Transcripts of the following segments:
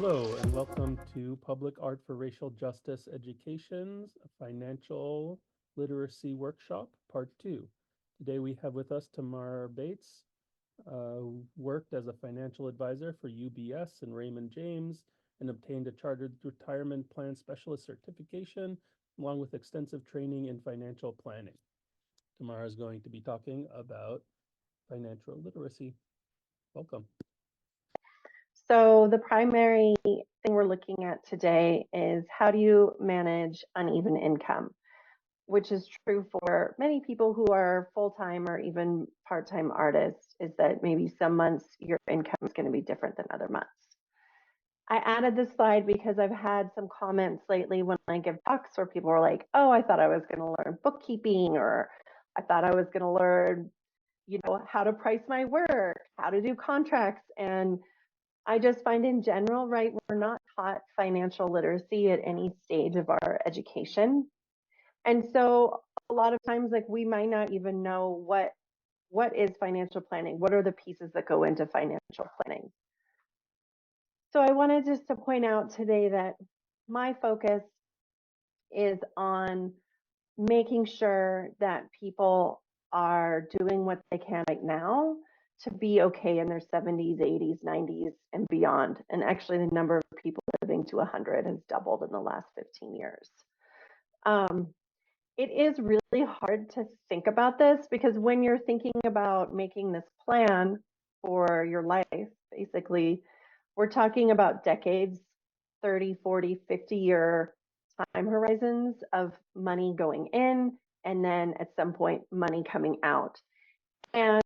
Hello, and welcome to Public Art for Racial Justice Education's Financial Literacy Workshop, Part 2. Today we have with us Tamar Bates, who worked as a financial advisor for UBS and Raymond James and obtained a Chartered Retirement Plan Specialist certification, along with extensive training in financial planning. Tamar is going to be talking about financial literacy. Welcome. So the primary thing we're looking at today is how do you manage uneven income, which is true for many people who are full-time or even part-time artists, is that maybe some months your income is going to be different than other months. I added this slide because I've had some comments lately when I give talks where people are like, oh, I thought I was going to learn bookkeeping, or I thought I was going to learn, how to price my work, how to do contracts. And I just find in general, right, we're not taught financial literacy at any stage of our education. And so a lot of times, like, we might not even know what is financial planning? What are the pieces that go into financial planning? So I wanted just to point out today that my focus is on making sure that people are doing what they can right now to be okay in their 70s, 80s, 90s, and beyond. And actually, the number of people living to 100 has doubled in the last 15 years. It is really hard to think about this because when you're thinking about making this plan for your life, basically, we're talking about decades, 30, 40, 50-year time horizons of money going in and then at some point money coming out. And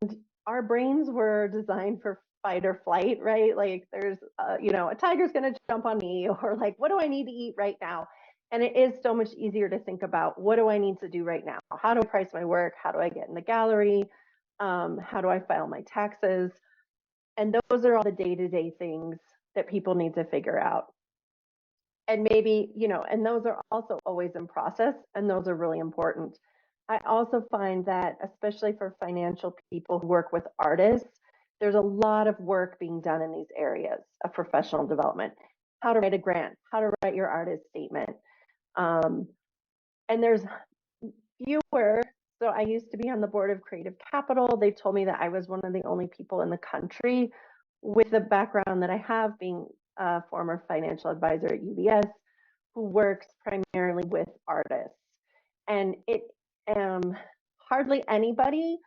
our brains were designed for fight or flight, right? Like there's, a tiger's going to jump on me, or like, what do I need to eat right now? And it is so much easier to think about, what do I need to do right now? How do I price my work? How do I get in the gallery? How do I file my taxes? And those are all the day-to-day things that people need to figure out. And maybe, and those are also always in process, and those are really important. I also find that, especially for financial people who work with artists, there's a lot of work being done in these areas of professional development. How to write a grant, how to write your artist statement. And there's fewer. So I used to be on the board of Creative Capital. They told me that I was one of the only people in the country with the background that I have, being a former financial advisor at UBS, who works primarily with artists. And it hardly anybody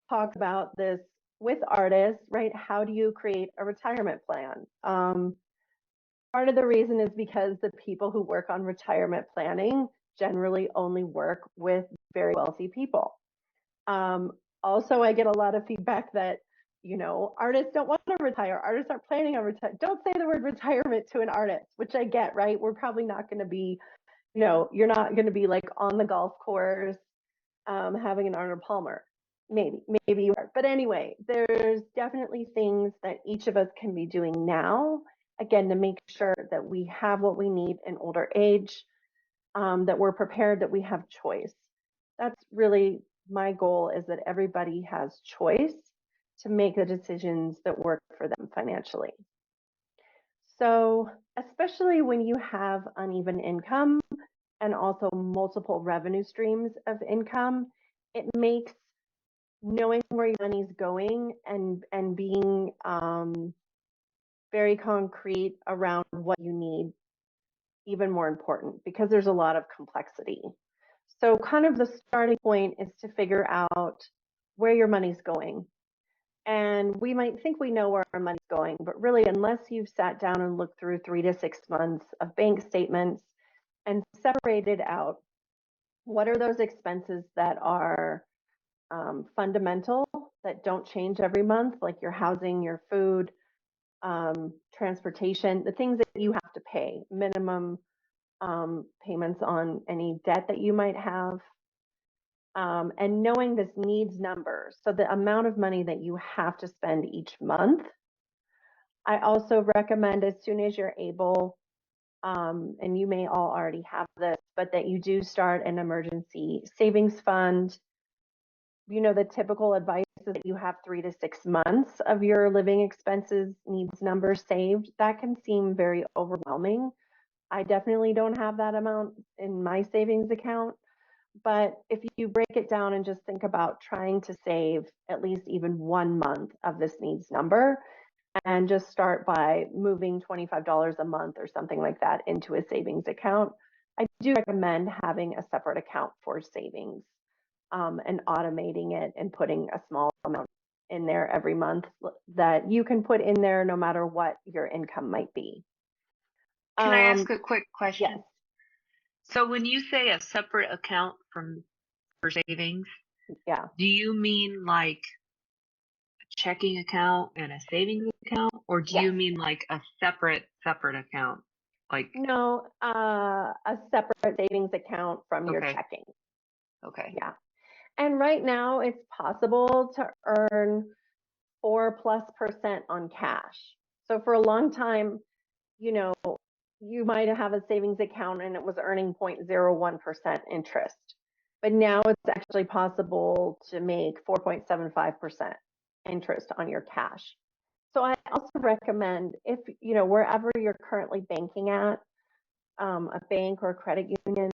talks about this with artists, right? How do you create a retirement plan? Part of the reason is because the people who work on retirement planning generally only work with very wealthy people. Also, I get a lot of feedback that, artists don't want to retire. Artists aren't planning on retire. Don't say the word retirement to an artist, which I get, right? We're probably not going to be, you're not going to be like on the golf course having an Arnold Palmer. Maybe you are. But anyway, there's definitely things that each of us can be doing now, again, to make sure that we have what we need in older age, that we're prepared, that we have choice. That's really my goal, is that everybody has choice to make the decisions that work for them financially. So especially when you have uneven income and also multiple revenue streams of income, it makes knowing where your money's going and being very concrete around what you need even more important, because there's a lot of complexity. So kind of the starting point is to figure out where your money's going. And we might think we know where our money's going, but really, unless you've sat down and looked through 3 to 6 months of bank statements and separated out what are those expenses that are fundamental, that don't change every month, like your housing, your food, transportation, the things that you have to pay, minimum payments on any debt that you might have, and knowing this needs number, so the amount of money that you have to spend each month. I also recommend, as soon as you're able, and you may all already have this, but that you do start an emergency savings fund. The typical advice that you have 3 to 6 months of your living expenses needs number saved, that can seem very overwhelming. I definitely don't have that amount in my savings account. But if you break it down and just think about trying to save at least even 1 month of this needs number, and just start by moving $25 a month or something like that into a savings account, I do recommend having a separate account for savings, and automating it and putting a small amount in there every month that you can put in there no matter what your income might be. Can I Um, ask a quick yes, question? So when you say a separate account from for savings, yeah, do you mean like a checking account and a savings account, or do you yes. mean like a separate account? Like, No, a separate savings account from your okay, checking. okay. Yeah. And right now it's possible to earn 4+% on cash. So for a long time, you know, you might have a savings account and it was earning 0.01% interest. But now it's actually possible to make 4.75% interest on your cash. So I also recommend, if wherever you're currently banking at, a bank or a credit union,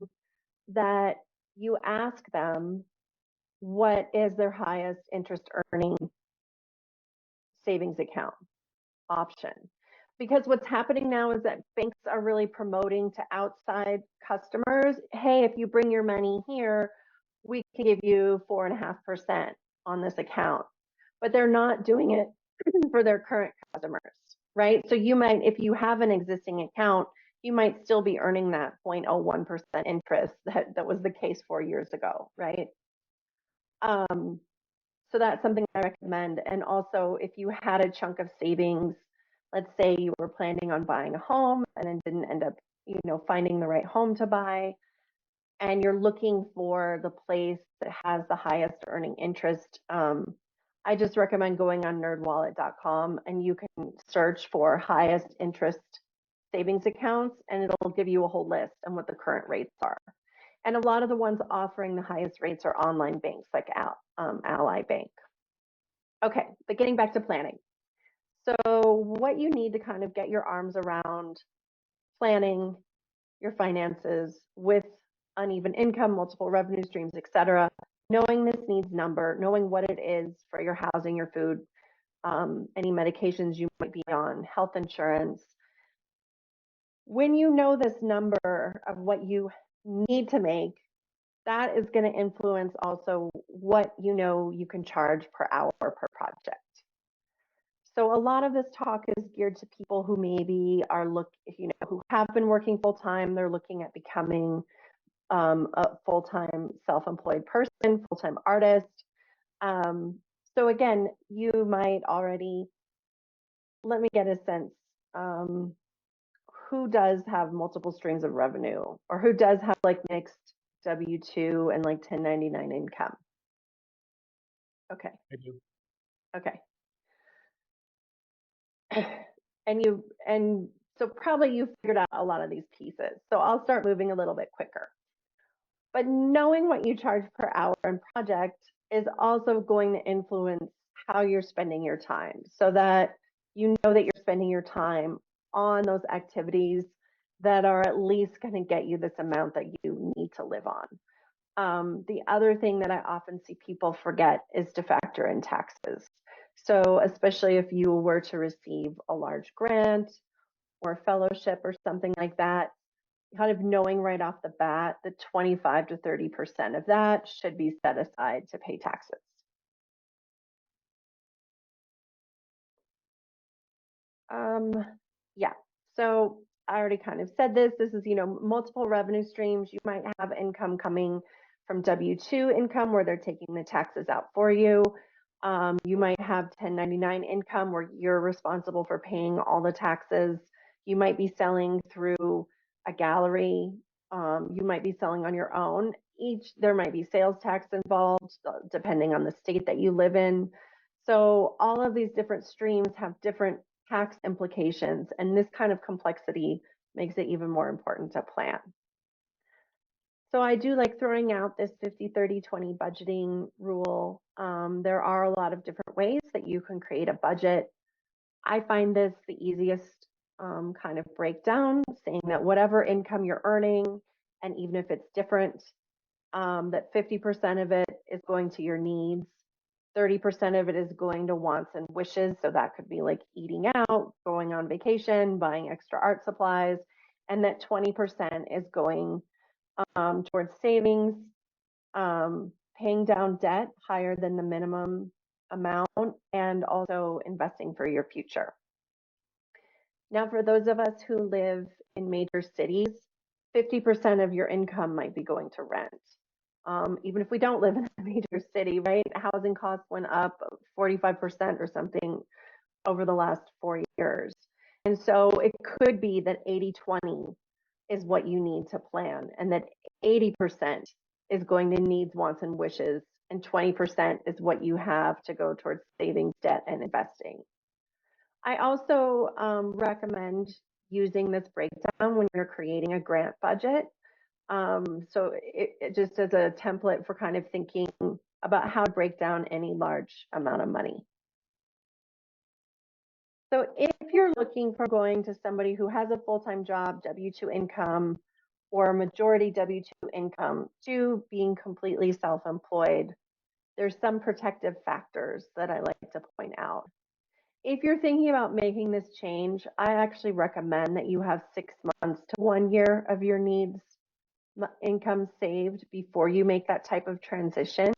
that you ask them what is their highest interest earning savings account option. Because what's happening now is that banks are really promoting to outside customers, hey, if you bring your money here, we can give you 4.5% on this account. But they're not doing it for their current customers, right? So you might, if you have an existing account, you might still be earning that 0.01% interest that was the case 4 years ago, right? Um, so that's something I recommend. And also, if you had a chunk of savings, let's say you were planning on buying a home and then didn't end up, finding the right home to buy, and you're looking for the place that has the highest earning interest, I just recommend going on nerdwallet.com and you can search for highest interest savings accounts and it'll give you a whole list and what the current rates are. And a lot of the ones offering the highest rates are online banks like Ally Bank. Okay, but getting back to planning. So, what you need to kind of get your arms around planning your finances with uneven income, multiple revenue streams, etc. Knowing this needs number, knowing what it is for your housing, your food, any medications you might be on, health insurance. When you know this number of what you need to make, that is going to influence also what you can charge per hour per project. So a lot of this talk is geared to people who maybe who have been working full time. They're looking at becoming a full time self-employed person, full time artist. Um, so again, you might already, let me get a sense. Who does have multiple streams of revenue, or who does have like mixed W-2 and like 1099 income? Okay, I do. okay. And so probably you figured out a lot of these pieces. So I'll start moving a little bit quicker. But knowing what you charge per hour and project is also going to influence how you're spending your time so that you know that you're spending your time on those activities that are at least going to get you this amount that you need to live on. The other thing that I often see people forget is to factor in taxes. So, especially if you were to receive a large grant or fellowship or something like that, kind of knowing right off the bat that 25 to 30% of that should be set aside to pay taxes. Um, yeah, so I already kind of said this. This is, multiple revenue streams. You might have income coming from W-2 income where they're taking the taxes out for you. You might have 1099 income where you're responsible for paying all the taxes. You might be selling through a gallery. You might be selling on your own. There might be sales tax involved, depending on the state that you live in. So all of these different streams have different tax implications, and this kind of complexity makes it even more important to plan. So I do like throwing out this 50-30-20 budgeting rule. There are a lot of different ways that you can create a budget. I find this the easiest kind of breakdown, saying that whatever income you're earning, and even if it's different, that 50% of it is going to your needs, 30% of it is going to wants and wishes. So that could be like eating out, going on vacation, buying extra art supplies, and that 20% is going towards savings, paying down debt higher than the minimum amount, and also investing for your future. Now, for those of us who live in major cities, 50% of your income might be going to rent. Even if we don't live in a major city, right? Housing costs went up 45% or something over the last 4 years. And so it could be that 80-20 is what you need to plan, and that 80% is going to needs, wants, and wishes, and 20% is what you have to go towards savings, debt, and investing. I also recommend using this breakdown when you're creating a grant budget. So it just as a template for kind of thinking about how to break down any large amount of money. So if you're looking for going to somebody who has a full-time job, W-2 income, or a majority W-2 income, to being completely self-employed, there's some protective factors that I like to point out. If you're thinking about making this change, I actually recommend that you have 6 months to 1 year of your needs income saved before you make that type of transition.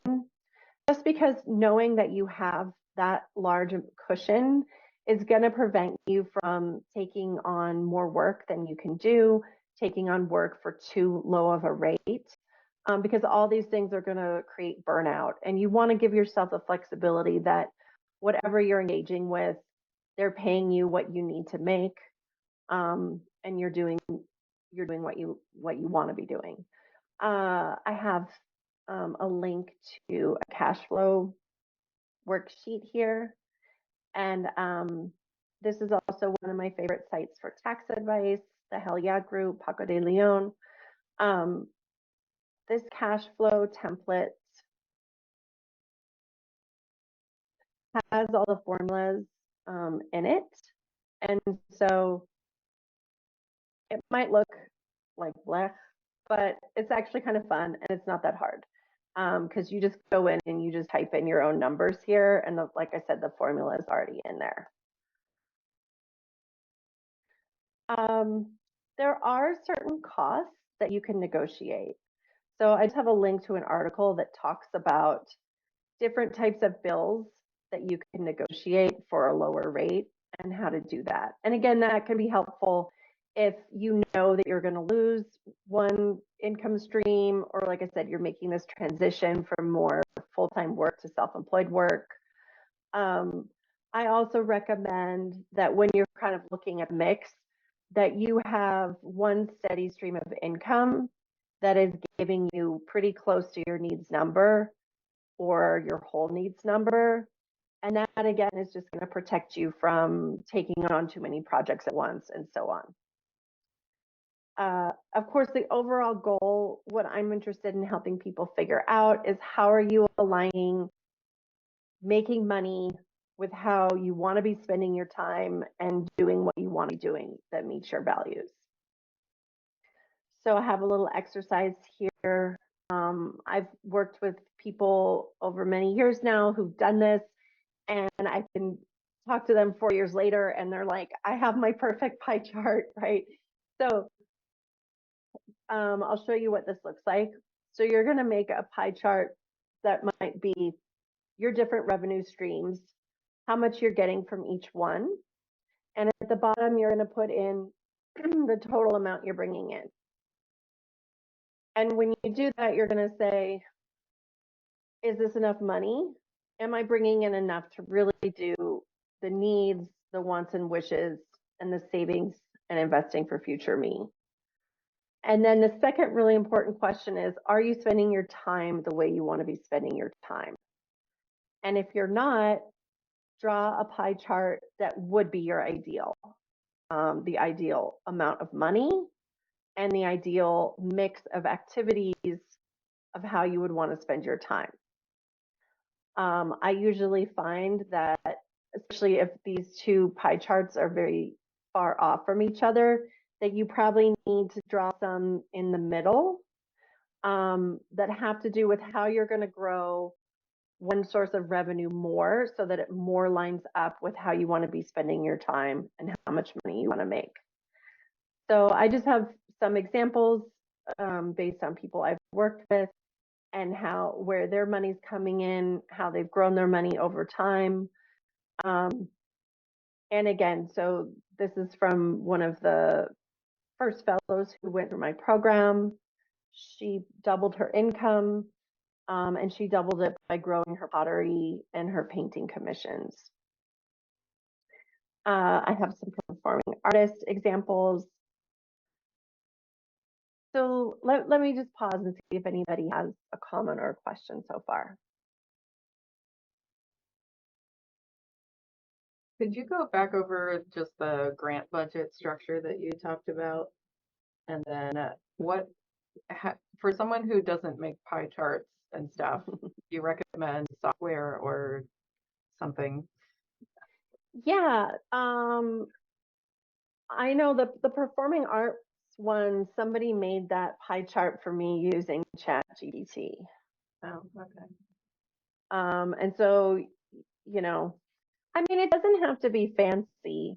Just because knowing that you have that large cushion is going to prevent you from taking on more work than you can do, taking on work for too low of a rate, because all these things are going to create burnout. And you want to give yourself the flexibility that whatever you're engaging with, they're paying you what you need to make, and you're doing what you want to be doing. I have a link to a cash flow worksheet here, and this is also one of my favorite sites for tax advice, the Hell Yeah Group, Paco de Leon. This cash flow template has all the formulas in it, and so it might look like blech, but it's actually kind of fun and it's not that hard, because you just go in and you just type in your own numbers here, and like I said, the formula is already in there. There are certain costs that you can negotiate. So I just have a link to an article that talks about different types of bills that you can negotiate for a lower rate and how to do that. And again, that can be helpful if you know that you're going to lose one income stream, or like I said, you're making this transition from more full-time work to self-employed work. I also recommend that when you're kind of looking at a mix, that you have one steady stream of income that is giving you pretty close to your needs number or your whole needs number. And that, again, is just going to protect you from taking on too many projects at once and so on. Of course, the overall goal, what I'm interested in helping people figure out is how are you aligning making money with how you want to be spending your time and doing what you want to be doing that meets your values. So I have a little exercise here. I've worked with people over many years now who've done this, and I can talk to them 4 years later and they're like, I have my perfect pie chart, right? So I'll show you what this looks like. So you're going to make a pie chart that might be your different revenue streams, how much you're getting from each one. And at the bottom, you're going to put in the total amount you're bringing in. And when you do that, you're going to say, is this enough money? Am I bringing in enough to really do the needs, the wants and wishes, and the savings and investing for future me? And then the second really important question is, are you spending your time the way you want to be spending your time? And if you're not, draw a pie chart that would be your ideal, the ideal amount of money, and the ideal mix of activities of how you would want to spend your time. I usually find that, especially if these two pie charts are very far off from each other, that you probably need to draw some in the middle that have to do with how you're going to grow one source of revenue more so that it more lines up with how you want to be spending your time and how much money you want to make. So I just have some examples based on people I've worked with and where their money's coming in, how they've grown their money over time. And again, so this is from one of the first fellows who went through my program. She doubled her income, and she doubled it by growing her pottery and her painting commissions. I have some performing artist examples. So let me just pause and see if anybody has a comment or a question so far. Could you go back over just the grant budget structure that you talked about? And then for someone who doesn't make pie charts and stuff, do you recommend software or something? Yeah, I know the performing arts one, somebody made that pie chart for me using ChatGPT. Oh, okay. And so, you know, I mean, it doesn't have to be fancy.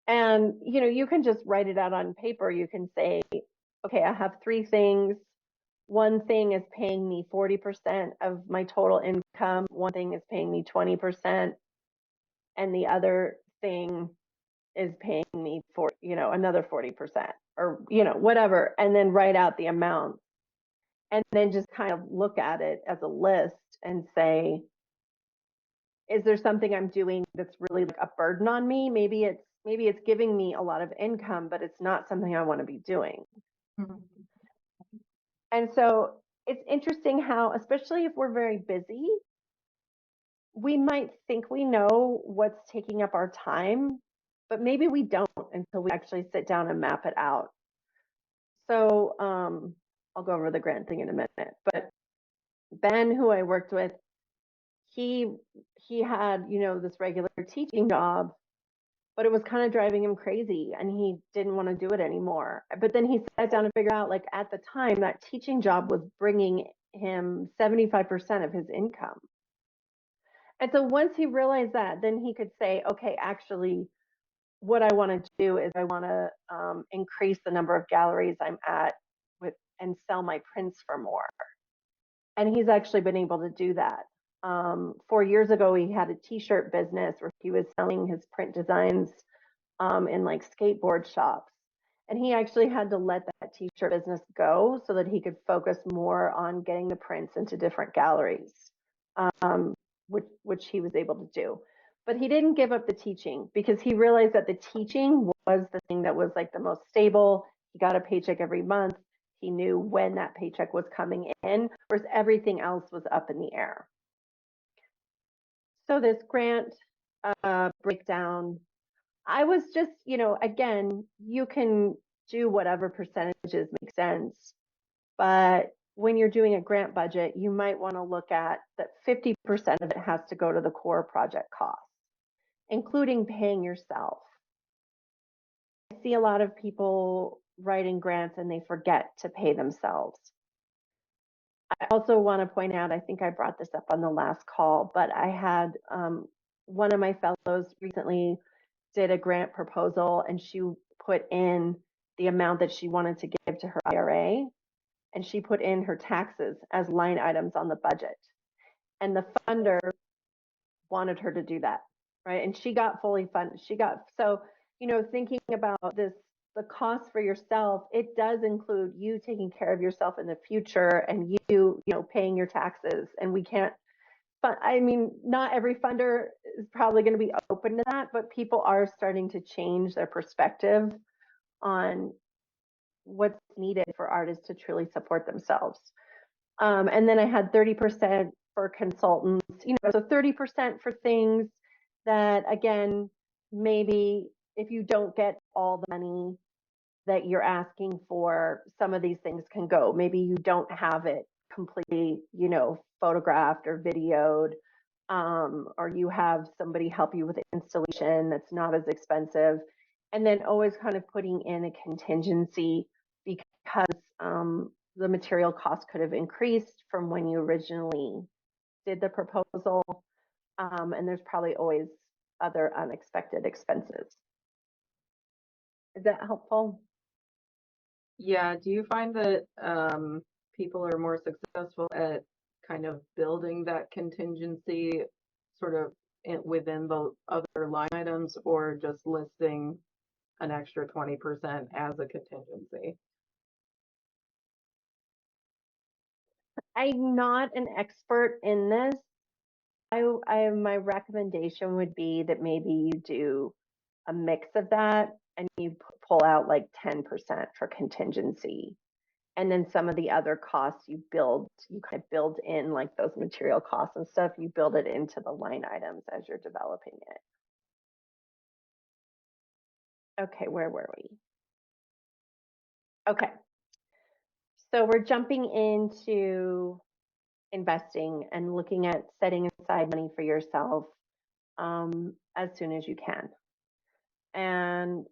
And, you know, you can just write it out on paper. You can say, okay, I have three things. One thing is paying me 40% of my total income. One thing is paying me 20%. And the other thing is paying me for, you know, another 40% or, you know, whatever. And then write out the amount. And then just kind of look at it as a list and say, is there something I'm doing that's really like a burden on me? Maybe it's giving me a lot of income, but it's not something I want to be doing. Mm-hmm. And so it's interesting how, especially if we're very busy, we might think we know what's taking up our time, but maybe we don't until we actually sit down and map it out. So I'll go over the grant thing in a minute, but Ben, who I worked with, he had, you know, this regular teaching job, but it was kind of driving him crazy and he didn't want to do it anymore. But then he sat down and figured out, like, at the time that teaching job was bringing him 75% of his income. And so once he realized that, then he could say, okay, actually, what I want to do is I want to increase the number of galleries I'm at with and sell my prints for more. And he's actually been able to do that. 4 years ago, he had a t-shirt business where he was selling his print designs in like skateboard shops. And he actually had to let that t-shirt business go so that he could focus more on getting the prints into different galleries, which he was able to do. But he didn't give up the teaching because he realized that the teaching was the thing that was like the most stable. He got a paycheck every month. He knew when that paycheck was coming in, whereas everything else was up in the air. So this grant breakdown, I was just, you know, again, you can do whatever percentages make sense, but when you're doing a grant budget, you might want to look at that 50% of it has to go to the core project costs, including paying yourself. I see a lot of people writing grants and they forget to pay themselves. I also want to point out, I think I brought this up on the last call, but I had one of my fellows recently did a grant proposal and she put in the amount that she wanted to give to her IRA and she put in her taxes as line items on the budget. And the funder wanted her to do that, right? And she got fully funded. So, you know, thinking about this, the cost for yourself, it does include you taking care of yourself in the future and you know, paying your taxes. And we can't, but I mean, not every funder is probably going to be open to that, but people are starting to change their perspective on what's needed for artists to truly support themselves. And then I had 30% for consultants, you know, so 30% for things that, again, maybe if you don't get all the money, that you're asking for, some of these things can go. Maybe you don't have it completely, photographed or videoed, or you have somebody help you with installation that's not as expensive. And then always kind of putting in a contingency because the material cost could have increased from when you originally did the proposal. And there's probably always other unexpected expenses. Is that helpful? Yeah, do you find that people are more successful at kind of building that contingency sort of within the other line items, or just listing an extra 20% as a contingency? I'm not an expert in this. My recommendation would be that maybe you do a mix of that and you pull out like 10% for contingency. And then some of the other costs you kind of build in, like those material costs and stuff, you build it into the line items as you're developing it. Okay, where were we? Okay, so we're jumping into investing and looking at setting aside money for yourself as soon as you can. And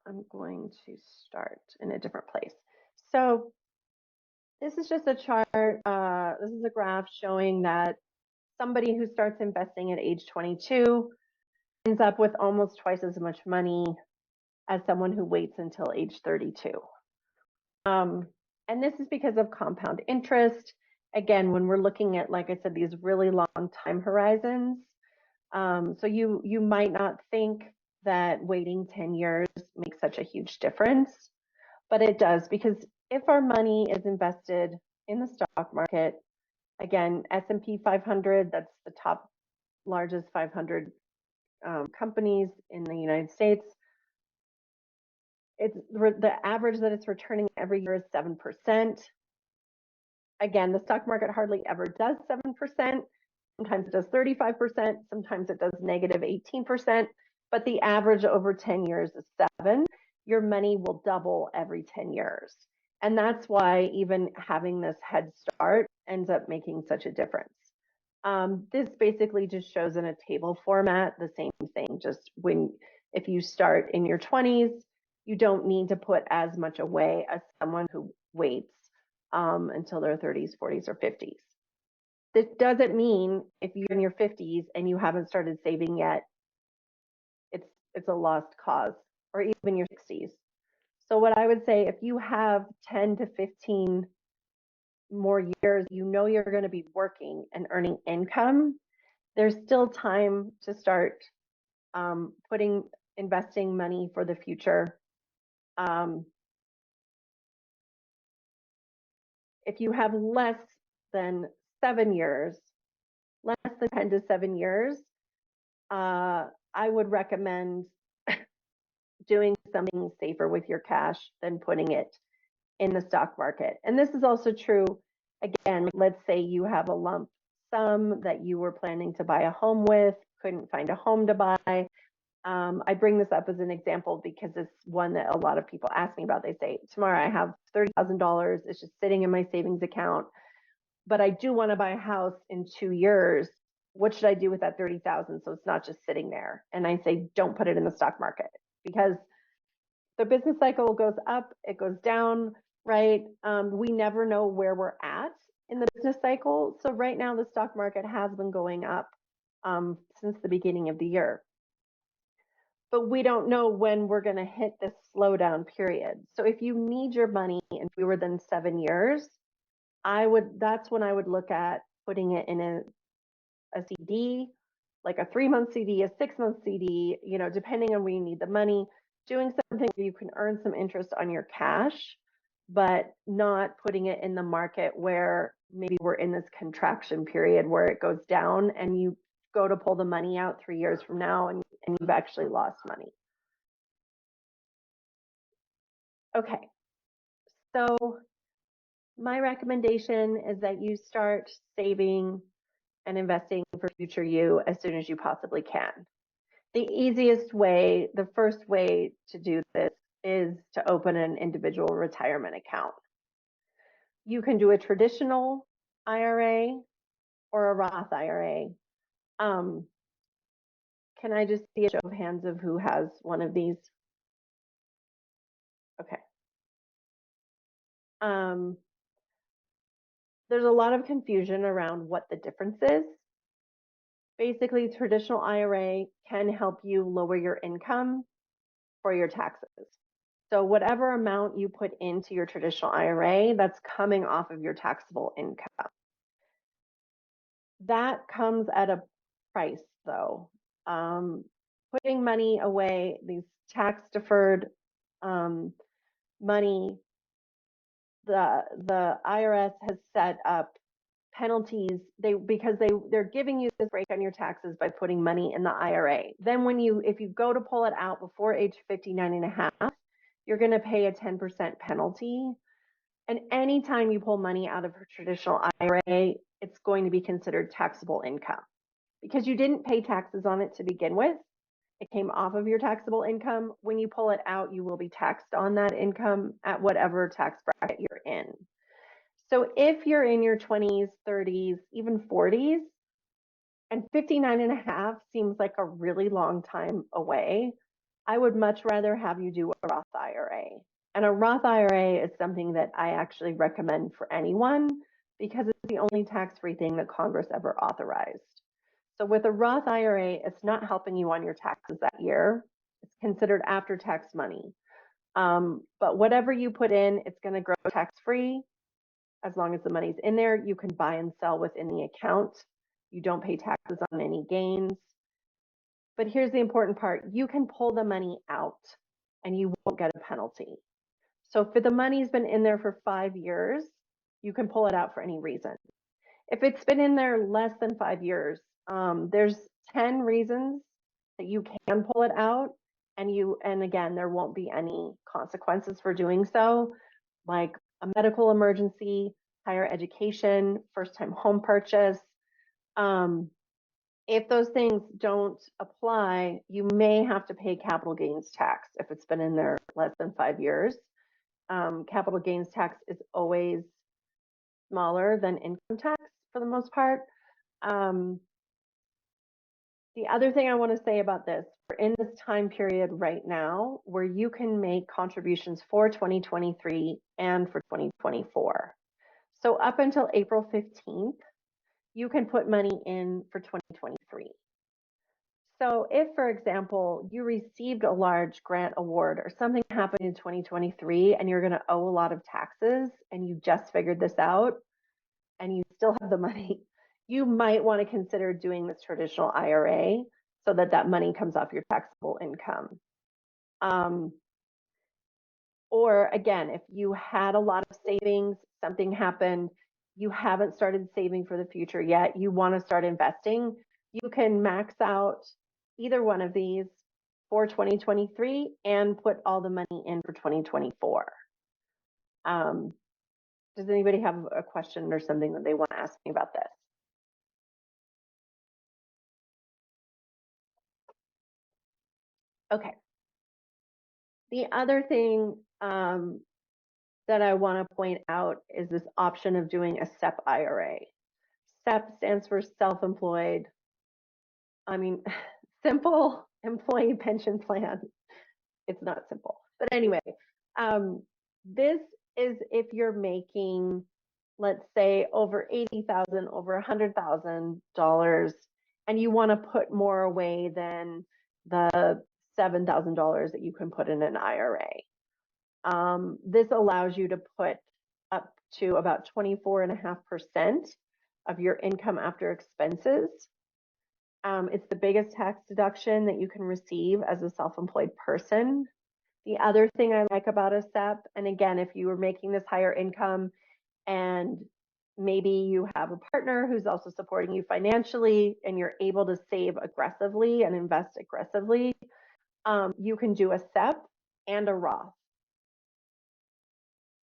I'm going to start in a different place. So this is just a chart. This is a graph showing that somebody who starts investing at age 22 ends up with almost twice as much money as someone who waits until age 32. And this is because of compound interest. Again, when we're looking at, like I said, these really long time horizons. So you might not think that waiting 10 years makes such a huge difference, but it does, because if our money is invested in the stock market, again, S&P 500, that's the top largest 500 companies in the United States. It's the average that it's returning every year is 7%. Again, the stock market hardly ever does 7%. Sometimes it does 35%. Sometimes it does negative 18%. But the average over 10 years is 7. Your money will double every 10 years. And that's why even having this head start ends up making such a difference. This basically just shows in a table format the same thing. Just if you start in your 20s, you don't need to put as much away as someone who waits until their 30s, 40s, or 50s. This doesn't mean if you're in your 50s and you haven't started saving yet, it's a lost cause, or even your 60s. So what I would say, if you have 10 to 15 more years, you're going to be working and earning income, there's still time to start investing money for the future. If you have less than 7 years, less than 10 to 7 years, I would recommend doing something safer with your cash than putting it in the stock market. And this is also true, again, let's say you have a lump sum that you were planning to buy a home with, couldn't find a home to buy. I bring this up as an example because it's one that a lot of people ask me about. They say, Tamara, I have $30,000. It's just sitting in my savings account, but I do want to buy a house in 2 years. What should I do with that 30,000 so it's not just sitting there? And I say, don't put it in the stock market, because the business cycle goes up, it goes down, right? We never know where we're at in the business cycle. So right now the stock market has been going up since the beginning of the year. But we don't know when we're going to hit this slowdown period. So if you need your money in fewer than 7 years, that's when I would look at putting it in a CD, like a 3-month CD, a 6-month CD, depending on where you need the money, doing something where you can earn some interest on your cash, but not putting it in the market where maybe we're in this contraction period where it goes down and you go to pull the money out 3 years from now and you've actually lost money. Okay, so my recommendation is that you start saving and investing for future you as soon as you possibly can. The easiest way, the first way to do this is to open an individual retirement account. You can do a traditional IRA or a Roth IRA. Can I just see a show of hands of who has one of these? Okay. There's a lot of confusion around what the difference is. Basically, traditional IRA can help you lower your income for your taxes. So whatever amount you put into your traditional IRA, that's coming off of your taxable income. That comes at a price, though. Putting money away, these tax deferred money, the IRS has set up penalties because they're giving you this break on your taxes by putting money in the IRA. Then if you go to pull it out before age 59 and a half, you're going to pay a 10% penalty. And anytime you pull money out of a traditional IRA, it's going to be considered taxable income because you didn't pay taxes on it to begin with. It came off of your taxable income. When you pull it out, you will be taxed on that income at whatever tax bracket you're in. So if you're in your 20s, 30s, even 40s, and 59 and a half seems like a really long time away, I would much rather have you do a Roth IRA. And a Roth IRA is something that I actually recommend for anyone because it's the only tax-free thing that Congress ever authorized. So with a Roth IRA, it's not helping you on your taxes that year. It's considered after-tax money. But whatever you put in, it's going to grow tax-free. As long as the money's in there, you can buy and sell within the account. You don't pay taxes on any gains. But here's the important part. You can pull the money out and you won't get a penalty. So if the money's been in there for 5 years, you can pull it out for any reason. If it's been in there less than 5 years, there's 10 reasons that you can pull it out, and again, there won't be any consequences for doing so, like a medical emergency, higher education, first-time home purchase. If those things don't apply, you may have to pay capital gains tax if it's been in there less than 5 years. Capital gains tax is always smaller than income tax for the most part. The other thing I want to say about this, we're in this time period right now where you can make contributions for 2023 and for 2024. So up until April 15th, you can put money in for 2023. So if, for example, you received a large grant award or something happened in 2023 and you're going to owe a lot of taxes and you just figured this out and you still have the money, you might want to consider doing this traditional IRA so that that money comes off your taxable income. Or again, if you had a lot of savings, something happened, you haven't started saving for the future yet, you want to start investing, you can max out either one of these for 2023 and put all the money in for 2024. Does anybody have a question or something that they want to ask me about this? Okay. The other thing that I want to point out is this option of doing a SEP IRA. SEP stands for self-employed, simple employee pension plan. It's not simple, but anyway, this is if you're making, let's say, over $80,000, over $100,000, and you want to put more away than the $7,000 that you can put in an IRA. This allows you to put up to about 24.5% of your income after expenses. It's the biggest tax deduction that you can receive as a self-employed person. The other thing I like about a SEP, and again, if you were making this higher income and maybe you have a partner who's also supporting you financially and you're able to save aggressively and invest aggressively, you can do a SEP and a Roth.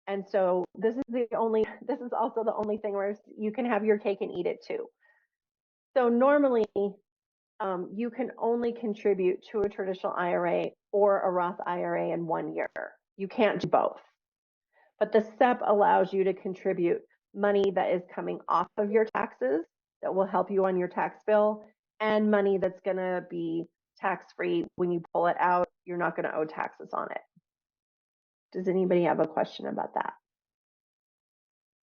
And so this is also the only thing where you can have your cake and eat it too. So normally you can only contribute to a traditional IRA or a Roth IRA in 1 year. You can't do both. But the SEP allows you to contribute money that is coming off of your taxes that will help you on your tax bill, and money that's going to be tax-free. When you pull it out, you're not going to owe taxes on it. Does anybody have a question about that?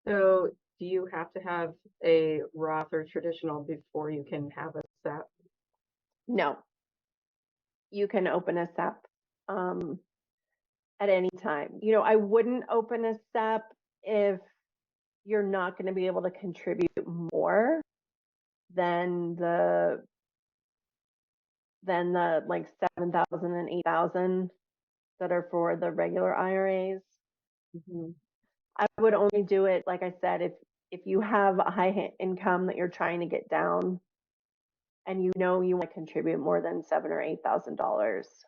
So do you have to have a Roth or traditional before you can have a SEP? No. You can open a SEP at any time. You know, I wouldn't open a SEP if you're not going to be able to contribute more than the like 7,000 and 8,000 that are for the regular IRAs. Mhm. I would only do it, like I said, if you have a high income that you're trying to get down, and you know you want to contribute more than $7,000 or $8,000.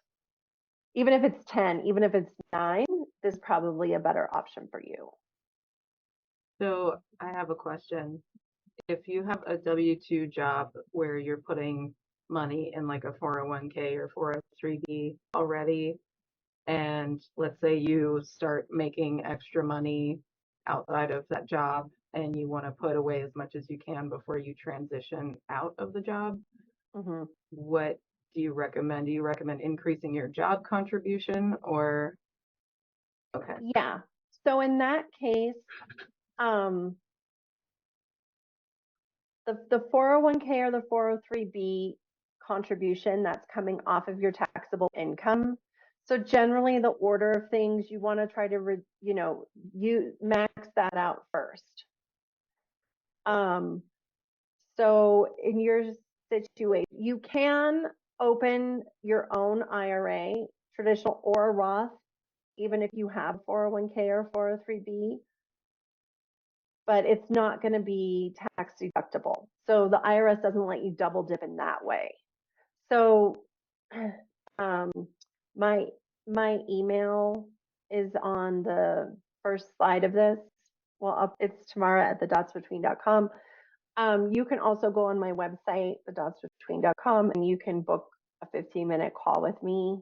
Even if it's 10, even if it's 9, this is probably a better option for you. So I have a question. If you have a W-2 job where you're putting money in like a 401k or 403b already, and let's say you start making extra money outside of that job and you want to put away as much as you can before you transition out of the job, Mm-hmm. what do you recommend? Do you recommend increasing your job contribution or? Okay. Yeah. So in that case, um, the 401k or the 403b contribution that's coming off of your taxable income. So generally, the order of things, you want to try to, you max that out first. So in your situation, you can open your own IRA, traditional or Roth, even if you have 401k or 403b, but it's not going to be tax deductible. So the IRS doesn't let you double dip in that way. So um, my email is on the first slide of this. Well, it's Tamara at thedotsbetween.com. You can also go on my website, thedotsbetween.com, and you can book a 15-minute call with me.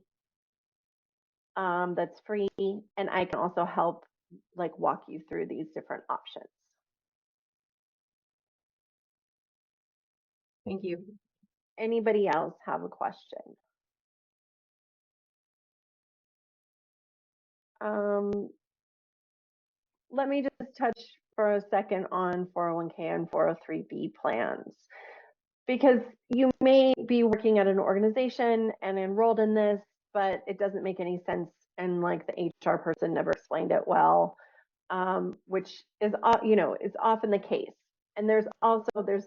That's free, and I can also help walk you through these different options. Thank you. Anybody else have a question? Let me just touch for a second on 401k and 403b plans, because you may be working at an organization and enrolled in this, but it doesn't make any sense, and like the HR person never explained it well, which is is often the case. And there's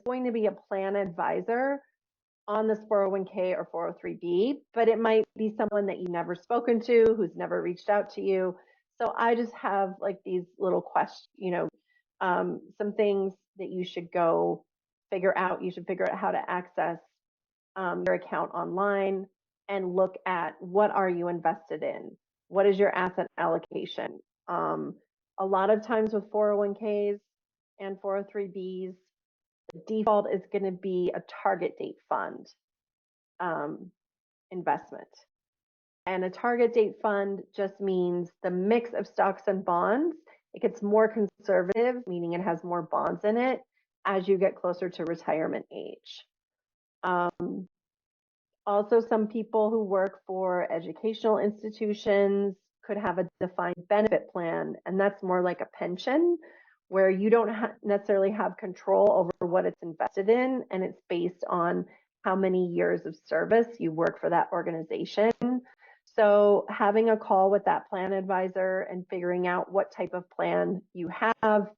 going to be a plan advisor on this 401k or 403b, but it might be someone that you've never spoken to, who's never reached out to you. So I just have like these little questions, some things that you should go figure out. You should figure out how to access your account online and look at what are you invested in? What is your asset allocation? A lot of times with 401ks and 403bs, the default is going to be a target date fund investment. And a target date fund just means the mix of stocks and bonds. It gets more conservative, meaning it has more bonds in it as you get closer to retirement age. Also, some people who work for educational institutions could have a defined benefit plan, and that's more like a pension where you don't necessarily have control over what it's invested in, and it's based on how many years of service you work for that organization. So having a call with that plan advisor and figuring out what type of plan you have.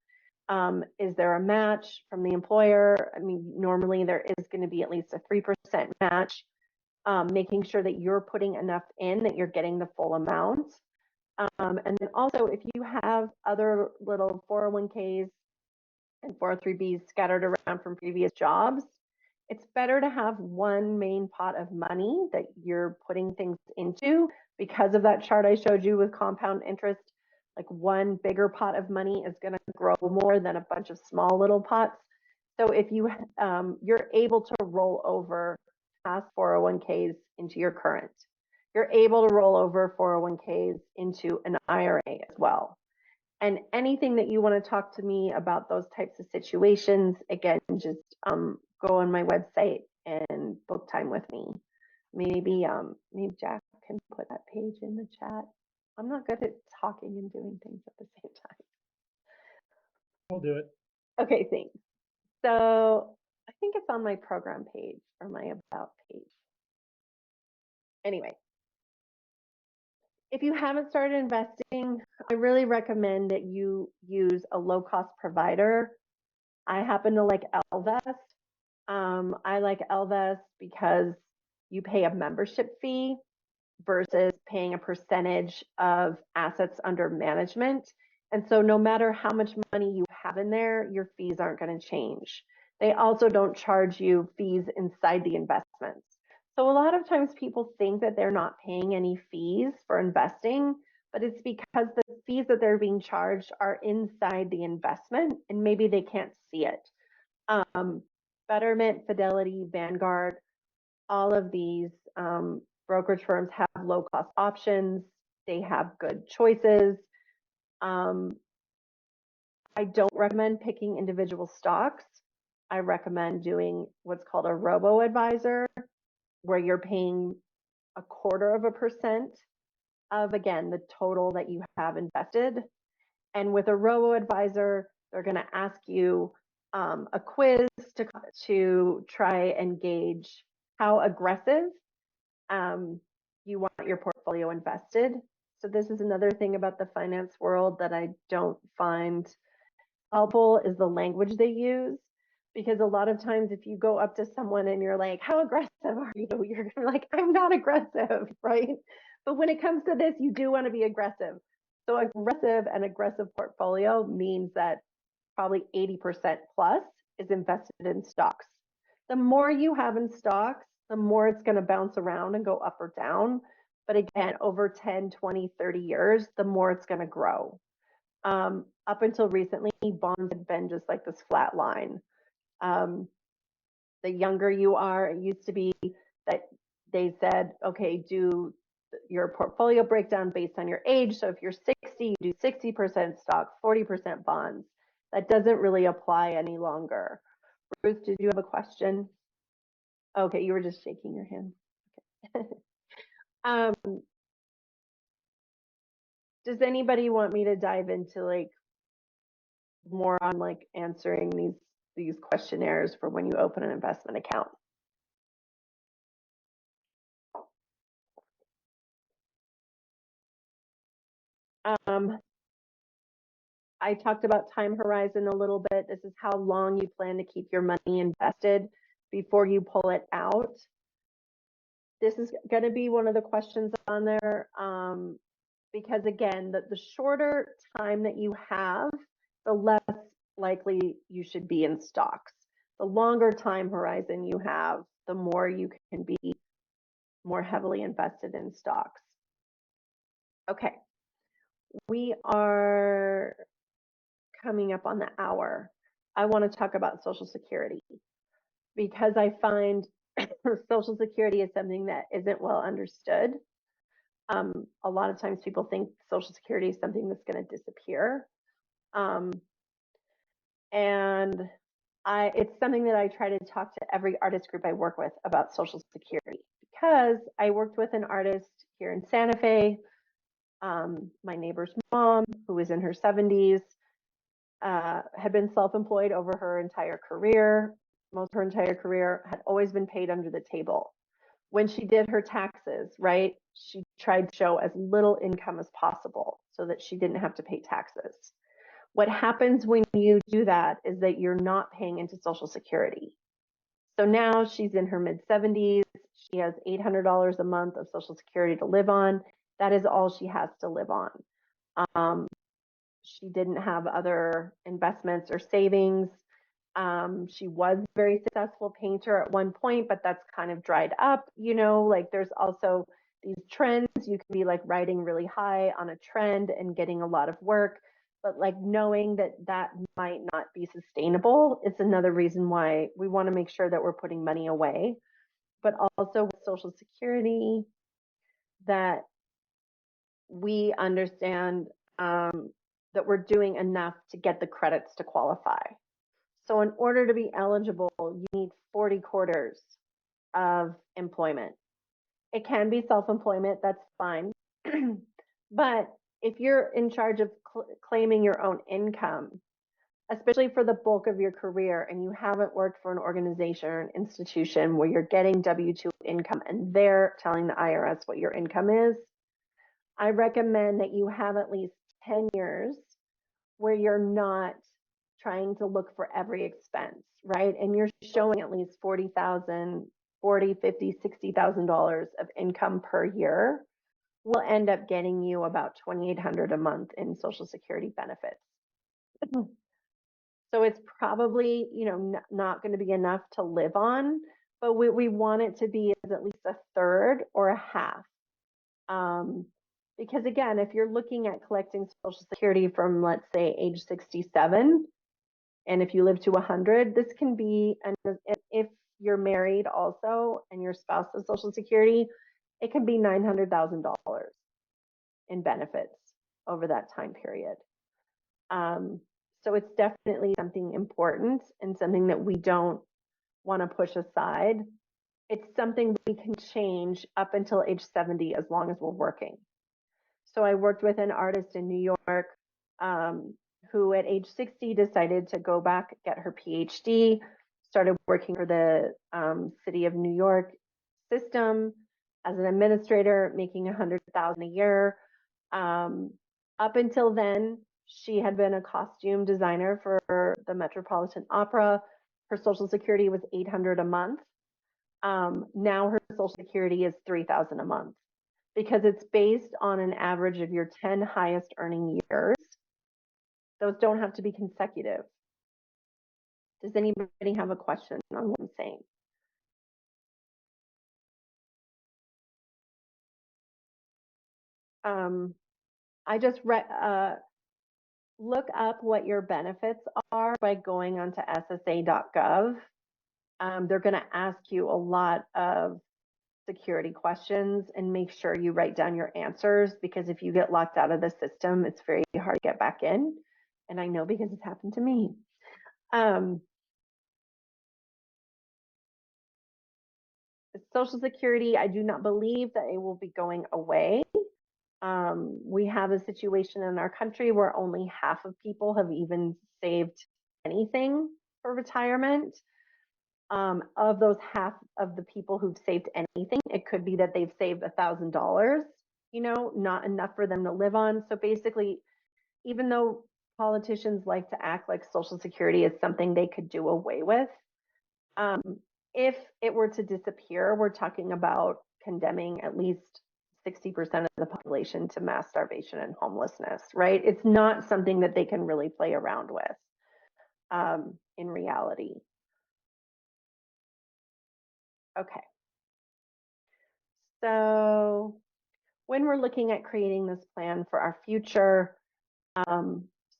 Is there a match from the employer? I mean, normally there is going to be at least a 3% match. Making sure that you're putting enough in that you're getting the full amount. And then also, if you have other little 401ks and 403bs scattered around from previous jobs, it's better to have one main pot of money that you're putting things into, because of that chart I showed you with compound interest. Like one bigger pot of money is going to grow more than a bunch of small little pots. So if you're able to roll over past 401ks into your current. You're able to roll over 401ks into an IRA as well. And anything that you want to talk to me about those types of situations, again, just go on my website and book time with me. Maybe Jack can put that page in the chat. I'm not good at talking and doing things at the same time. I'll do it. Okay, thanks. So I think it's on my program page or my about page. Anyway, if you haven't started investing, I really recommend that you use a low-cost provider. I happen to like Ellevest. I like Ellevest because you pay a membership fee versus paying a percentage of assets under management. And so no matter how much money you have in there, your fees aren't going to change. They also don't charge you fees inside the investments. So a lot of times people think that they're not paying any fees for investing, but it's because the fees that they're being charged are inside the investment and maybe they can't see it. Betterment, Fidelity, Vanguard, all of these brokerage firms have low cost options. They have good choices. I don't recommend picking individual stocks. I recommend doing what's called a robo-advisor, where you're paying 0.25% of, again, the total that you have invested. And with a robo-advisor, they're going to ask you a quiz to try and gauge how aggressive you want your portfolio invested. So this is another thing about the finance world that I don't find helpful is the language they use. Because a lot of times if you go up to someone and you're like, how aggressive are you? You're gonna be like, I'm not aggressive, right? But when it comes to this, you do want to be aggressive. So an aggressive portfolio means that probably 80% plus is invested in stocks. The more you have in stocks, the more it's going to bounce around and go up or down. But again, over 10, 20, 30 years, the more it's going to grow. Up until recently, bonds had been just like this flat line. The younger you are, it used to be that they said, okay, do your portfolio breakdown based on your age. So if you're 60, you do 60% stocks, 40% bonds. That doesn't really apply any longer. Ruth, did you have a question? Okay, you were just shaking your hand. Okay. Does anybody want me to dive into like more on like answering these questionnaires for when you open an investment account? I talked about time horizon a little bit. This is how long you plan to keep your money invested before you pull it out. This is going to be one of the questions on there because again, the shorter time that you have, the less likely you should be in stocks. The longer time horizon you have, the more you can be more heavily invested in stocks. Okay, we are coming up on the hour. I want to talk about Social Security because I find Social Security is something that isn't well understood. A lot of times people think Social Security is something that's going to disappear. And it's something that I try to talk to every artist group I work with about Social Security because I worked with an artist here in Santa Fe, my neighbor's mom, who was in her 70s, had been self-employed over her entire career, most of her entire career, had always been paid under the table. When she did her taxes, right, she tried to show as little income as possible so that she didn't have to pay taxes. What happens when you do that is that you're not paying into Social Security. So now she's in her mid-70s. She has $800 a month of Social Security to live on. That is all she has to live on. She didn't have other investments or savings. She was a very successful painter at one point, but that's kind of dried up. You know, like there's also these trends. You can be like riding really high on a trend and getting a lot of work, but like knowing that that might not be sustainable is another reason why we want to make sure that we're putting money away. but also with Social Security, that we understand that we're doing enough to get the credits to qualify. So in order to be eligible, you need 40 quarters of employment. It can be self-employment, that's fine. But if you're in charge of claiming your own income, especially for the bulk of your career, and you haven't worked for an organization or an institution where you're getting W-2 income and they're telling the IRS what your income is, I recommend that you have at least 10 years where you're not trying to look for every expense, right? And you're showing at least $40,000, $40, $50, $60,000 of income per year will end up getting you about $2,800 a month in Social Security benefits. So it's probably, not going to be enough to live on, but we want it to be as at least a third or a half. Because again, if you're looking at collecting Social Security from, let's say, age 67, and if you live to 100, this can be, and if you're married also and your spouse has Social Security, it can be $900,000 in benefits over that time period. So it's definitely something important and something that we don't want to push aside. It's something we can change up until age 70 as long as we're working. So I worked with an artist in New York who at age 60 decided to go back, get her PhD, started working for the city of New York system as an administrator, making $100,000 a year. Up until then, she had been a costume designer for the Metropolitan Opera. Her Social Security was $800 a month. Now her Social Security is $3,000 a month because it's based on an average of your 10 highest earning years. Those don't have to be consecutive. Does anybody have a question on what I'm saying? I just look up what your benefits are by going onto ssa.gov. They're going to ask you a lot of security questions, and make sure you write down your answers, because if you get locked out of the system, it's very hard to get back in. And I know because it's happened to me. Social Security, I do not believe that it will be going away. We have a situation in our country where only half of people have even saved anything for retirement. Of those half of the people who've saved anything, it could be that they've saved $1,000, not enough for them to live on. So basically, even though politicians like to act like Social Security is something they could do away with, if it were to disappear, we're talking about condemning at least 60% of the population to mass starvation and homelessness, right? It's not something that they can really play around with in reality. Okay. So when we're looking at creating this plan for our future,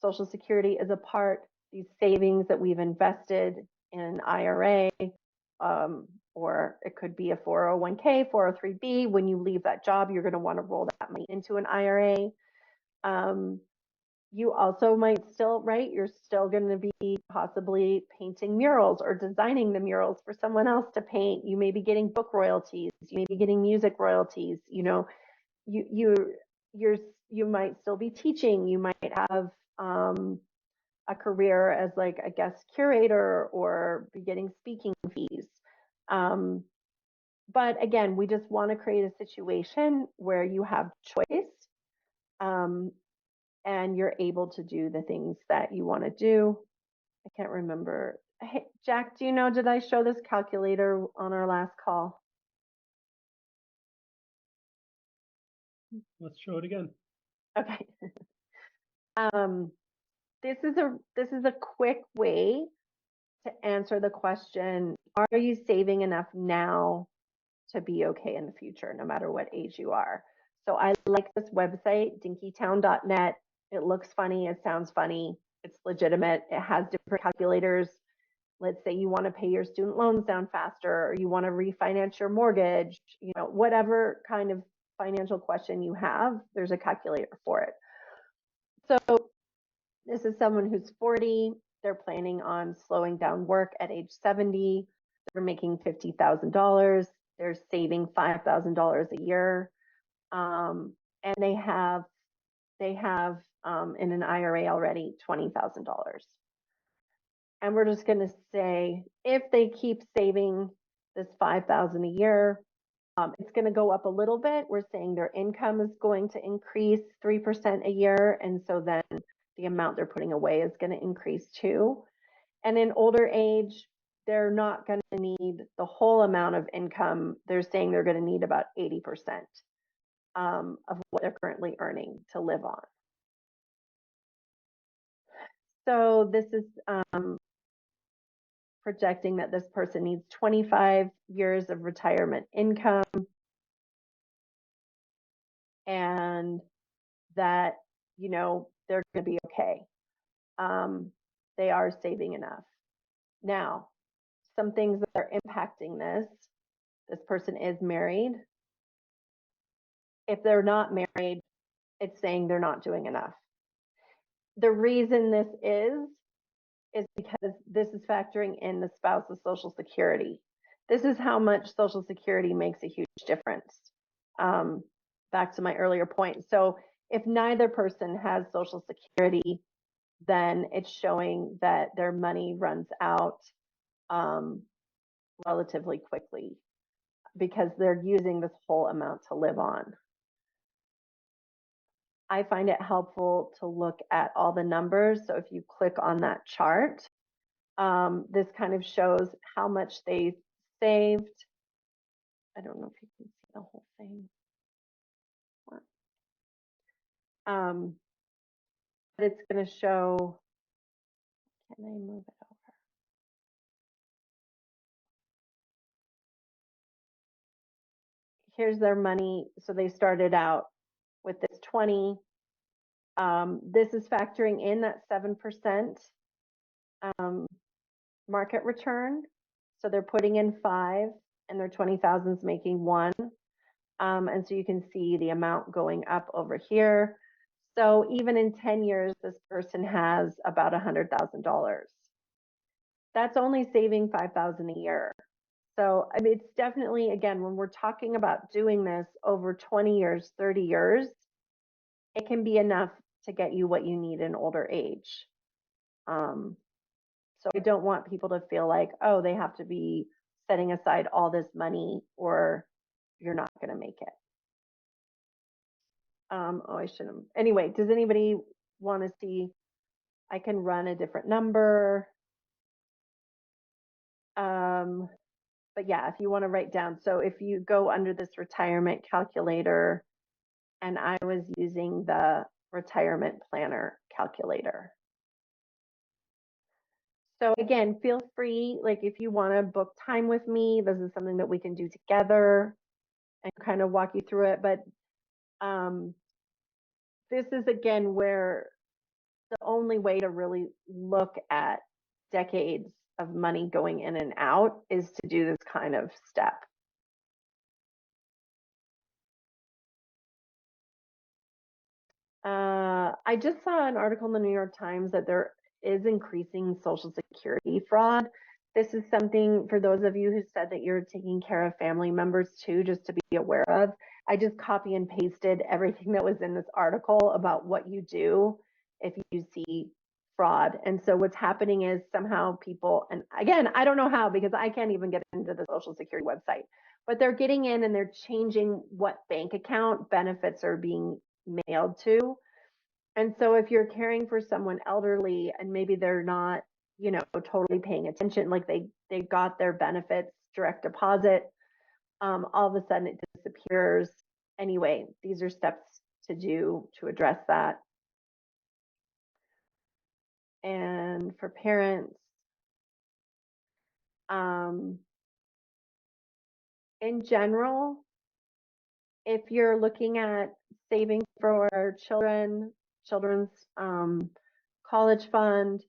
Social Security is a part. These savings that we've invested in an IRA, or it could be a 401k, 403b. When you leave that job, you're going to want to roll that money into an IRA. You also might still, right? You're still going to be possibly painting murals or designing the murals for someone else to paint. You may be getting book royalties. You may be getting music royalties. You might still be teaching. You might have a career as like a guest curator or be getting speaking fees. But again, we just want to create a situation where you have choice. And you're able to do the things that you want to do. I can't remember. Hey, Jack, do you know, did I show this calculator on our last call? Let's show it again. Okay. This is a quick way to answer the question, are you saving enough now to be okay in the future, no matter what age you are? So I like this website, dinkytown.net. It looks funny, it sounds funny, it's legitimate. It has different calculators, let's say you want to pay your student loans down faster, or you want to refinance your mortgage, whatever kind of financial question you have, there's a calculator for it. So this is someone who's 40, they're planning on slowing down work at age 70, they're making $50,000, they're saving $5,000 a year, and they have in an IRA already $20,000. And we're just going to say if they keep saving this $5,000 a year, it's going to go up a little bit. We're saying their income is going to increase 3% a year, and so then the amount they're putting away is going to increase too. And in older age, they're not going to need the whole amount of income. They're saying they're going to need about 80% of what they're currently earning to live on. So this is projecting that this person needs 25 years of retirement income, and that, they're going to be okay. They are saving enough. Now, some things that are impacting this person is married. If they're not married, it's saying they're not doing enough. The reason this is because this is factoring in the spouse's Social Security. This is how much Social Security makes a huge difference. Back to my earlier point. So if neither person has Social Security, then it's showing that their money runs out relatively quickly because they're using this whole amount to live on. I find it helpful to look at all the numbers. So if you click on that chart, this kind of shows how much they saved. I don't know if you can see the whole thing. But it's going to show, can I move it over? Here's their money. So they started out with this 20. This is factoring in that 7% market return. So they're putting in 5 and their 20,000 is making 1. And so you can see the amount going up over here. So even in 10 years, this person has about $100,000. That's only saving $5,000 a year. So I mean, it's definitely, again, when we're talking about doing this over 20 years, 30 years, it can be enough to get you what you need in older age. So I don't want people to feel like, oh, they have to be setting aside all this money or you're not going to make it. Oh, I shouldn't. Anyway, does anybody want to see? I can run a different number. But yeah, if you want to write down. So if you go under this retirement calculator, and I was using the retirement planner calculator. So again, feel free, like if you want to book time with me, this is something that we can do together and kind of walk you through it. But this is again where the only way to really look at decades of money going in and out is to do this kind of step. I just saw an article in the New York Times that there is increasing Social Security fraud. This is something for those of you who said that you're taking care of family members too, just to be aware of. I just copy and pasted everything that was in this article about what you do if you see fraud. And so what's happening is somehow people, and again, I don't know how because I can't even get into the Social Security website, but they're getting in and they're changing what bank account benefits are being mailed to. And so if you're caring for someone elderly and maybe they're not, totally paying attention, like they got their benefits direct deposit, all of a sudden it disappears. Anyway, these are steps to do to address that. And for parents, in general, if you're looking at saving for children's college fund,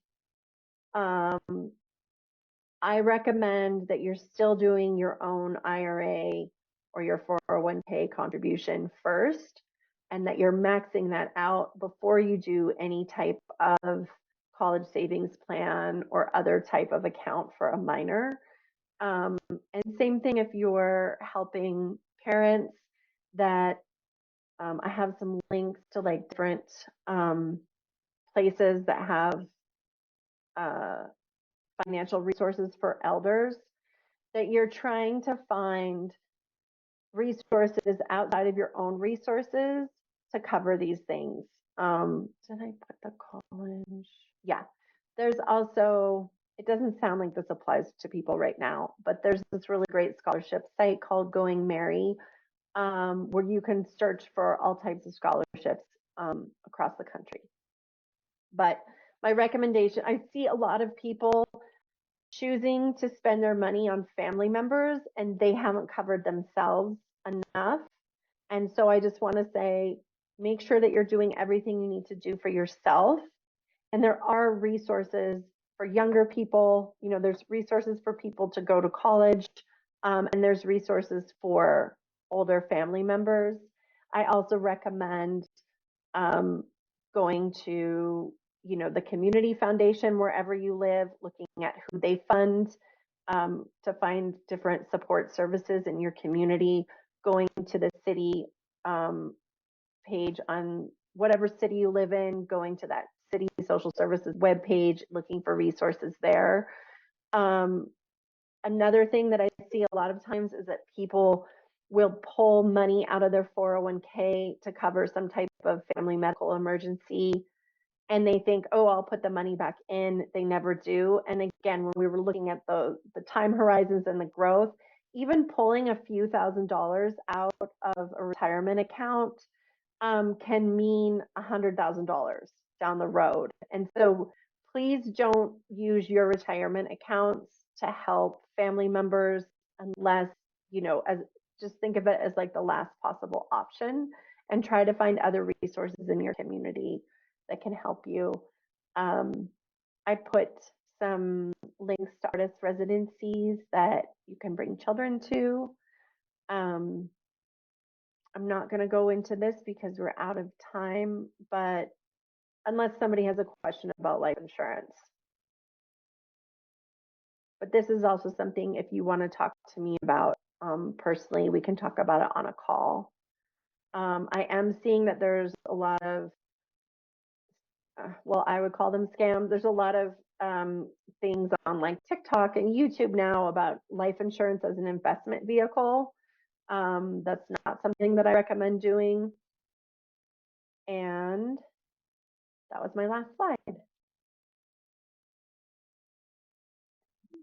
I recommend that you're still doing your own IRA or your 401k contribution first, and that you're maxing that out before you do any type of college savings plan or other type of account for a minor. And same thing if you're helping parents, that I have some links to like different places that have uh, financial resources for elders, that you're trying to find resources outside of your own resources to cover these things. Did I put the college? Yeah. There's also, it doesn't sound like this applies to people right now, but there's this really great scholarship site called Going Merry, where you can search for all types of scholarships across the country. But my recommendation, I see a lot of people choosing to spend their money on family members and they haven't covered themselves enough. And so I just want to say, make sure that you're doing everything you need to do for yourself. And there are resources for younger people. You know, there's resources for people to go to college, and there's resources for older family members. I also recommend um, going to, you know, the community foundation wherever you live, looking at who they fund, to find different support services in your community, going to the city page on whatever city you live in, going to that city social services webpage, looking for resources there. Um, Another thing that I see a lot of times is that people will pull money out of their 401k to cover some type of family medical emergency, and they think, oh, I'll put the money back in. They never do. And again, when we were looking at the time horizons and the growth, even pulling a few $1,000s out of a retirement account can mean $100,000 down the road. And so please don't use your retirement accounts to help family members unless, you know, as just think of it as like the last possible option, and try to find other resources in your community that can help you. I put some links to artist residencies that you can bring children to. Um, I'm not going to go into this because we're out of time, but unless somebody has a question about life insurance. But this is also something, if you want to talk to me about personally, we can talk about it on a call. I am seeing that there's a lot of, well, I would call them scams. There's a lot of things on like TikTok and YouTube now about life insurance as an investment vehicle. That's not something that I recommend doing. And that was my last slide.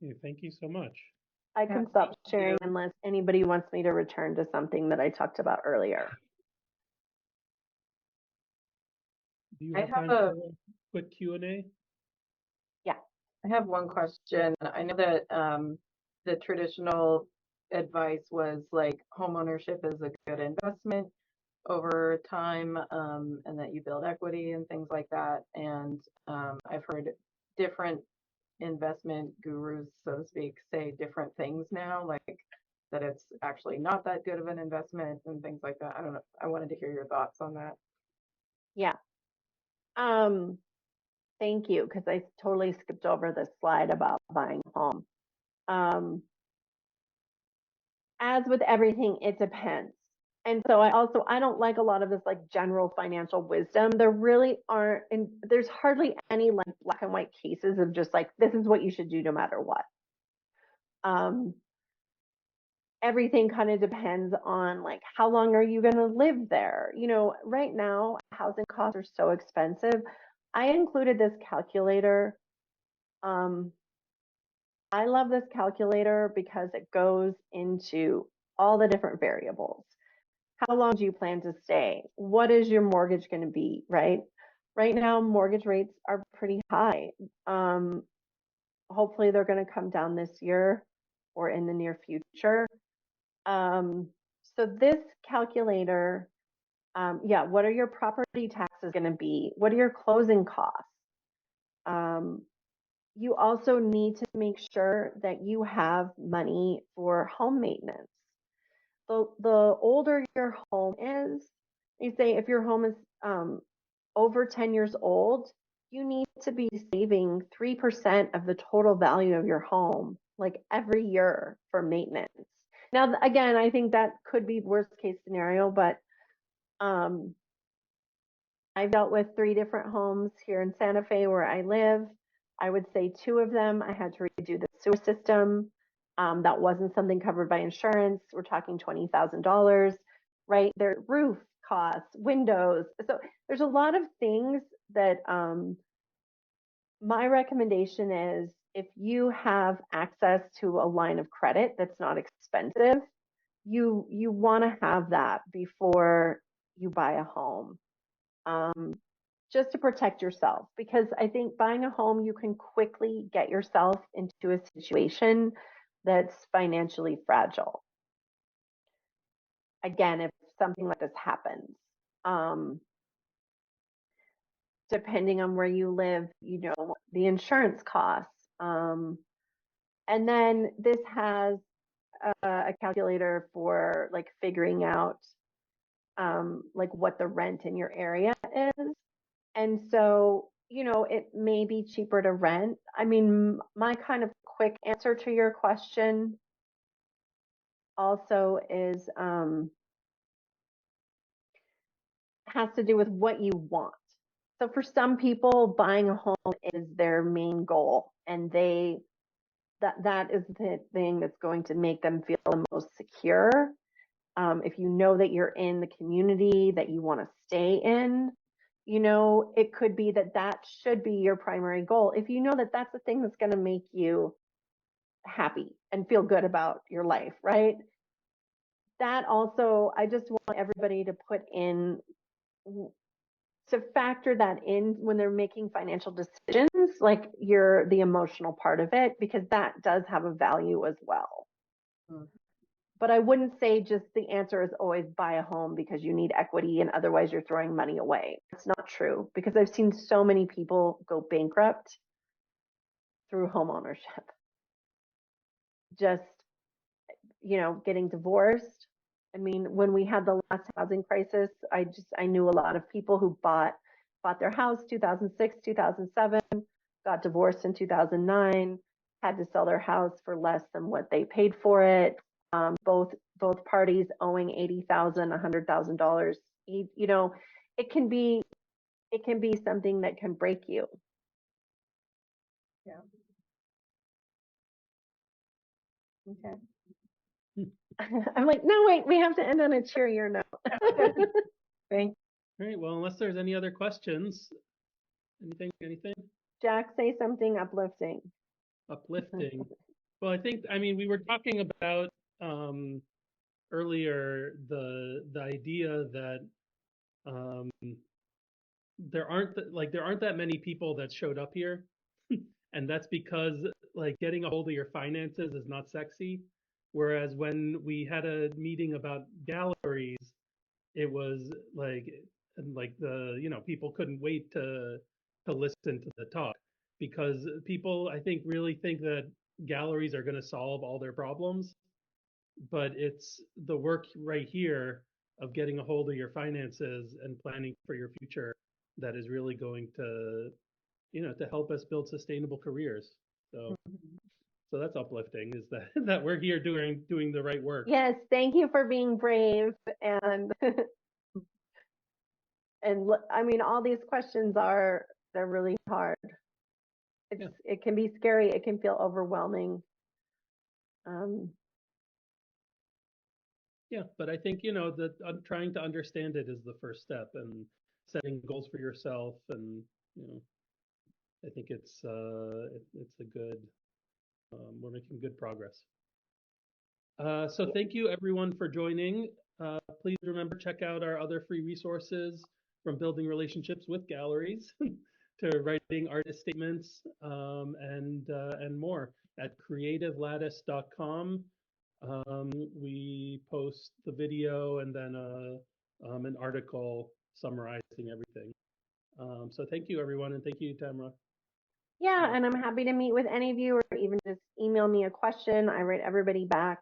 Okay, thank you so much. I can stop thank sharing you. unless anybody wants me to return to something that I talked about earlier. Do you I have have time a for a quick Q&A? Yeah. I have one question. I know that the traditional advice was like homeownership is a good investment over time, and that you build equity and things like that. And I've heard different investment gurus, so to speak, say different things now, like that it's actually not that good of an investment and things like that. I don't know. I wanted to hear your thoughts on that. Yeah. Thank you, because I totally skipped over the slide about buying a home. As with everything, it depends. And so I don't like a lot of this like general financial wisdom. There really aren't, and there's hardly any like black and white cases of just like this is what you should do no matter what. Um, Everything kind of depends on like how long are you going to live there. You know, right now housing costs are so expensive. I included this calculator. Um, I love this calculator because it goes into all the different variables. How long do you plan to stay? What is your mortgage going to be, right? Right now, mortgage rates are pretty high. Hopefully, they're going to come down this year or in the near future. So this calculator, yeah, what are your property taxes going to be? What are your closing costs? you also need to make sure that you have money for home maintenance. The older your home is, they say if your home is over 10 years old, you need to be saving 3% of the total value of your home, like every year for maintenance. Now, again, I think that could be worst case scenario, but um, I've dealt with 3 different homes here in Santa Fe where I live. I would say 2 of them, I had to redo the sewer system. That wasn't something covered by insurance. We're talking $20,000, right? Their roof costs, windows. So there's a lot of things that my recommendation is if you have access to a line of credit that's not expensive, you want to have that before you buy a home. Um, just to protect yourself, because I think buying a home, you can quickly get yourself into a situation that's financially fragile. Again, if something like this happens, um, depending on where you live, the insurance costs. And then this has a calculator for like figuring out like what the rent in your area is. And so, it may be cheaper to rent. I mean, my kind of quick answer to your question also is has to do with what you want. So for some people, buying a home is their main goal, and that is the thing that's going to make them feel the most secure. If you know that you're in the community that you want to stay in, it could be that should be your primary goal. If you know that that's the thing that's going to make you happy and feel good about your life, right? That also, I just want everybody to put in, to factor that in when they're making financial decisions, like the emotional part of it, because that does have a value as well. Mm. But I wouldn't say just the answer is always buy a home because you need equity and otherwise you're throwing money away. It's not true, because I've seen so many people go bankrupt through home ownership. Just, getting divorced. I mean, when we had the last housing crisis, I knew a lot of people who bought their house 2006, 2007, got divorced in 2009, had to sell their house for less than what they paid for it. Both parties owing $80,000, $100,000. It can be something that can break you. Yeah. Okay. I'm like, no, wait, we have to end on a cheerier note. Thank All right, well, unless there's any other questions, anything Jack, say something uplifting. uplifting? Well, I mean, we were talking about earlier the idea that um, there aren't that many people that showed up here, and that's because like getting a hold of your finances is not sexy. Whereas when we had a meeting about galleries, it was like people couldn't wait to listen to the talk, because people I think really think that galleries are going to solve all their problems, but it's the work right here of getting a hold of your finances and planning for your future that is really going to help us build sustainable careers. So so that's uplifting, is that that we're here doing the right work. Yes, thank you for being brave and I mean, all these questions they're really hard. Yeah. It can be scary. It can feel overwhelming. Um, Yeah, but I think that trying to understand it is the first step, and setting goals for yourself, and you know, I think it's a good we're making good progress. So thank you everyone for joining. Please remember, check out our other free resources, from building relationships with galleries to writing artist statements, and more at creativelattice.com. We post the video and then an article summarizing everything. So thank you everyone, and thank you, Tamara. Yeah, and I'm happy to meet with any of you, or even just email me a question. I write everybody back.